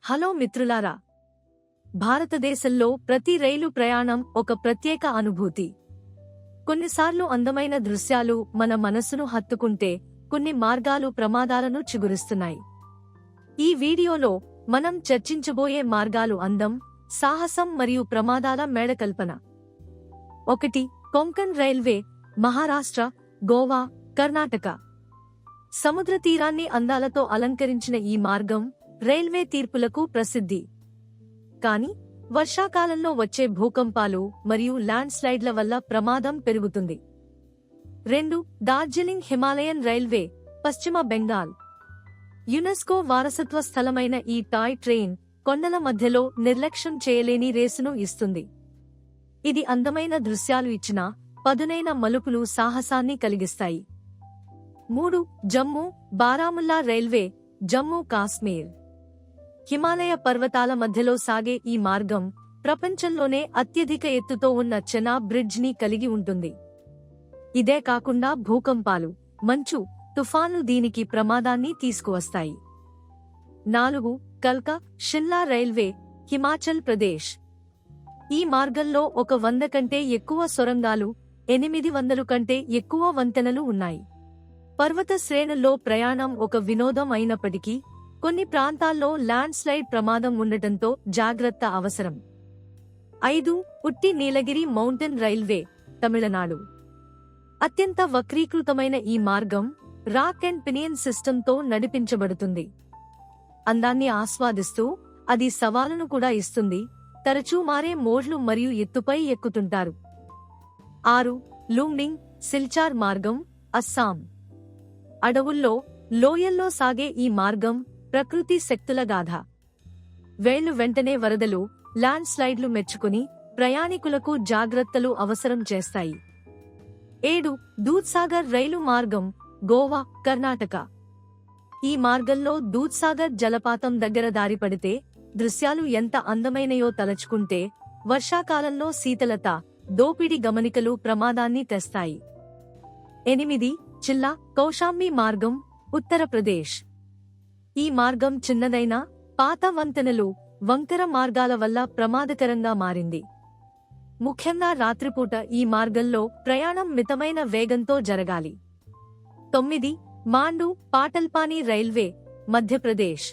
Hello మిత్రులారా, భారతదేశంలో ప్రతి రైలు ప్రయాణం ఒక ప్రత్యేక అనుభూతి. కొన్నిసార్లు అందమైన దృశ్యాలు మన మనసును హత్తుకుంటే, కొన్ని మార్గాలు ప్రమాదాలను చిగురిస్తున్నాయి. ఈ వీడియోలో మనం చర్చించబోయే మార్గాలు అందం, సాహసం మరియు ప్రమాదాల మేళకల్పన. 1. కొంకన్ రైల్వే, మహారాష్ట్ర, గోవా, కర్ణాటక. సముద్ర తీరాన్ని అందాలతో అలంకరించిన ఈ మార్గం రైల్వే తీర్పులకు ప్రసిద్ధి. కానీ వర్షాకాలంలో వచ్చే భూకంపాలు మరియు ల్యాండ్ స్లైడ్ల వల్ల ప్రమాదం పెరుగుతుంది. 2. డార్జిలింగ్ హిమాలయన్ రైల్వే, పశ్చిమ బెంగాల్. యునెస్కో వారసత్వ స్థలమైన ఈ టాయ్ ట్రైన్ కొండల మధ్యలో నిర్లక్ష్యం చేయలేని రేసును ఇస్తుంది. ఇది అందమైన దృశ్యాలు ఇచ్చినా పదునైన మలుపులు సాహసాన్ని కలిగిస్తాయి. 3. జమ్మూ, బారాముల్లా రైల్వే, జమ్మూ కాశ్మీర్. హిమాలయ పర్వతాల మధ్యలో సాగే ఈ మార్గం ప్రపంచంలోనే అత్యధిక ఎత్తుతో ఉన్న చెనాబ్ బ్రిడ్జ్ ని కలిగి ఉంటుంది. ఇదే కాకుండా భూకంపాలు, మంచు, తుఫాన్లు దీనికి ప్రమాదాన్ని తీసుకువస్తాయి. 4. కల్కా, షిమ్లా రైల్వే, హిమాచల్ ప్రదేశ్. ఈ మార్గంలో 100 కంటే ఎక్కువ సొరంగాలు, 800 కంటే ఎక్కువ వంతెనలు ఉన్నాయి. పర్వత శ్రేణుల్లో ప్రయాణం ఒక వినోదం అయినప్పటికీ కొన్ని ప్రాంతాల్లో ల్యాండ్ స్లైడ్ ప్రమాదం ఉండటంతో జాగ్రత్త అవసరం. 5. ఉట్టి నీలగిరి మౌంటైన్ రైల్వే, తమిళనాడు. అత్యంత వక్రీకృతమైన ఈ మార్గం రాక్ అండ్ పినియన్ సిస్టంతో నడిపించబడుతుంది. అందాన్ని ఆస్వాదిస్తూ అది సవాలును కూడా ఇస్తుంది. తరచూ మారే మోడ్లు మరియు ఎత్తుపై ఎక్కుతుంటారు. 6. లూమ్డింగ్, సిల్చార్ మార్గం, అస్సాం. అడవుల్లో, లోయల్లో సాగే ఈ మార్గం ప్రకృతి శక్తుల గాథ. వేళ్లు వెంటనే వరదలు, ల్యాండ్ స్లైడ్లు మెచ్చుకుని ప్రయాణికులకు జాగ్రత్తలు అవసరం చేస్తాయి. 7. దూద్సాగర్ రైలు మార్గం, గోవా, కర్ణాటక. ఈ మార్గంలో దూద్సాగర్ జలపాతం దగ్గర దారిపడితే దృశ్యాలు ఎంత అందమైనయో తలచుకుంటే వర్షాకాలంలో శీతలత, దోపిడి గమనికలు ప్రమాదాన్ని తెస్తాయి. 8. చిల్లా, కౌశాంబి మార్గం, ఉత్తరప్రదేశ్. ఈ మార్గం చిన్నదైనా పాత వంతెనలు, వంకర మార్గాల వల్ల ప్రమాదకరంగా మారింది. ముఖ్యంగా రాత్రిపూట ఈ మార్గంలో ప్రయాణం మితమైన వేగంతో జరగాలి. 9. మాండు, పాటల్పానీ రైల్వే, మధ్యప్రదేశ్.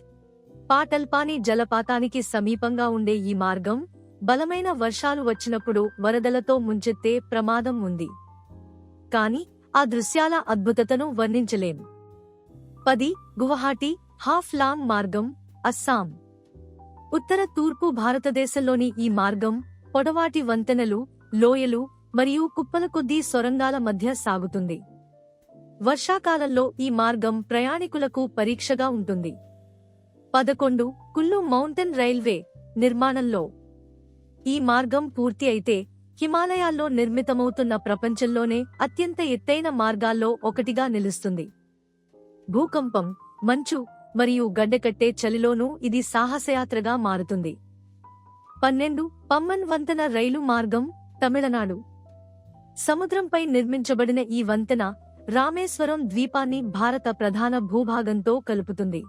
పాటల్పానీ జలపాతానికి సమీపంగా ఉండే ఈ మార్గం బలమైన వర్షాలు వచ్చినప్పుడు వరదలతో ముంచెత్తే ప్రమాదం ఉంది. కానీ ఆ దృశ్యాల అద్భుతతను వర్ణించలేం. 10. గువాహటి, హాఫ్ లాంగ్ మార్గం, అస్సాం. ఉత్తర తూర్పు భారతదేశంలోని ఈ మార్గం పొడవాటి వంతెనలు, లోయలు మరియు కుప్పల కొద్దీ సొరంగాల మధ్య సాగుతుంది. వర్షాకాలంలో ఈ మార్గం ప్రయాణికులకు పరీక్షగా ఉంటుంది. 11. కుల్లు మౌంటైన్ రైల్వే, నిర్మాణంలో. ఈ మార్గం పూర్తి అయితే హిమాలయాల్లో నిర్మితమవుతున్న ప్రపంచంలోనే అత్యంత ఎత్తైన మార్గాల్లో ఒకటిగా నిలుస్తుంది. భూకంపం, మంచు మరియు గడ్డకట్టే చలిలోనూ ఇది సాహసయాత్రగా మారుతుంది. 12. పమ్మన్ వంతెన రైలు మార్గం, తమిళనాడు. సముద్రంపై నిర్మించబడిన ఈ వంతెన రామేశ్వరం ద్వీపాన్ని భారత ప్రధాన భూభాగంతో కలుపుతుంది.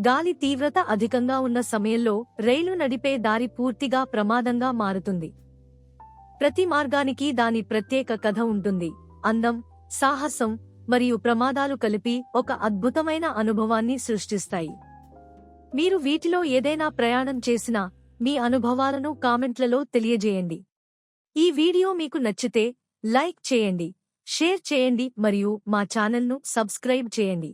గాలి తీవ్రత అధికంగా ఉన్న సమయంలో రైలు నడిపే దారి పూర్తిగా ప్రమాదంగా మారుతుంది. ప్రతి మార్గానికి దాని ప్రత్యేక కథ ఉంటుంది. అందం, సాహసం మరియు ప్రమాదాలు కలిపి ఒక అద్భుతమైన అనుభవాన్ని సృష్టిస్తాయి. మీరు వీటిలో ఏదైనా ప్రయాణం చేసినా మీ అనుభవాలను కామెంట్లలో తెలియజేయండి. ఈ వీడియో మీకు నచ్చితే లైక్ చేయండి, షేర్ చేయండి మరియు మా ఛానల్ను సబ్స్క్రైబ్ చేయండి.